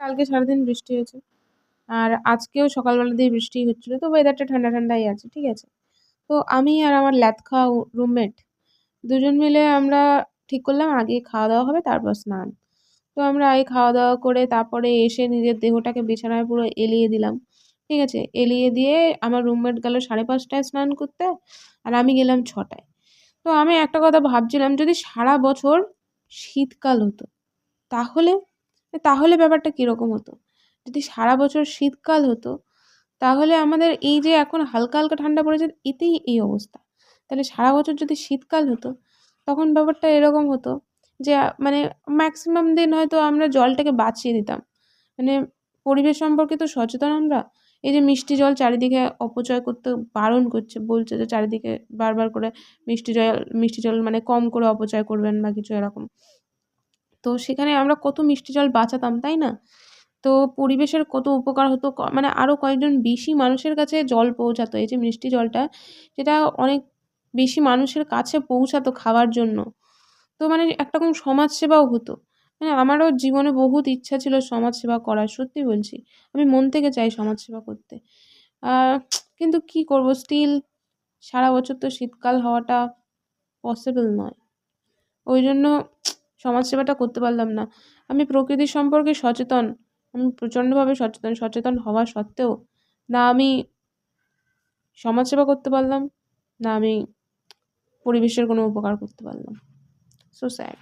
কালকে সারাদিন বৃষ্টি হয়েছে। আর আজকেও সকালবেলা দিয়ে বৃষ্টি হচ্ছিল। তো ওয়েদারটা ঠান্ডা, ঠান্ডাই আছে। ঠিক আছে? তো আমি আর আমার ল্যাদ খাওয়া রুমমেট দুজন মিলে আমরা ঠিক করলাম আগে খাওয়া-দাওয়া হবে তারপর স্নান। তো আমরা আগে খাওয়া-দাওয়া করে তারপরে এসে নিজের দেহটাকে বিছানায় পুরো এলিয়ে দিলাম। ঠিক আছে? এলিয়ে দিয়ে আমার রুমমেট গেল ৫:৩০ টায় স্নান করতে আর আমি গেলাম ৬ টায়। তো আমি একটা কথা ভাবছিলাম যদি সারা বছর শীতকাল হতো তাহলে? তাহলে ব্যাপারটা কিরকম হতো? যদি সারা বছর শীতকাল হতো তাহলে আমাদের এই যে এখন হালকা, হালকা ঠান্ডা পড়েছে এতেই এই অবস্থা। তাহলে সারা বছর যদি শীতকাল হতো তখন ব্যাপারটা এরকম হতো যে মানে ম্যাক্সিমাম দিন হয়তো আমরা জলটাকে বাঁচিয়ে দিতাম। মানে পরিবেশ সম্পর্কে তো সচেতন আমরা। এই যে মিষ্টি জল চারিদিকে অপচয় করতে বারণ করছে, বলছে যে চারিদিকে বারবার করে মিষ্টি জল মানে কম করে অপচয় করবেন বা কিছু এরকম। তো সেখানে আমরা কত মিষ্টি জল বাঁচাতাম, তাই না? তো পরিবেশের কত উপকার হতো মানে আরো কয়েকজন বেশি মানুষের কাছে জল পৌঁছাতো। এই যে মিষ্টি জলটা সেটা অনেক বেশি মানুষের কাছে পৌঁছাতো খাওয়ার জন্য। তো মানে একরকম সমাজসেবাও হতো। মানে আমারও জীবনে বহুত ইচ্ছা ছিল সমাজসেবা করার, সত্যি বলছি। আমি মন থেকে চাই সমাজসেবা করতে। আ কিন্তু কি করব স্টিল সারা বছর তো শীতকাল হওয়াটা পসিবল নয়। ওইজন্য সমাজসেবাটা করতে পারলাম না। আমি প্রকৃতি সম্পর্কে সচেতন। আমি প্রচণ্ডভাবে সচেতন। সচেতন হওয়া সত্ত্বেও না আমি সমাজসেবা করতে পারলাম, না আমি পরিবেশের কোনো উপকার করতে পারলাম। So sad.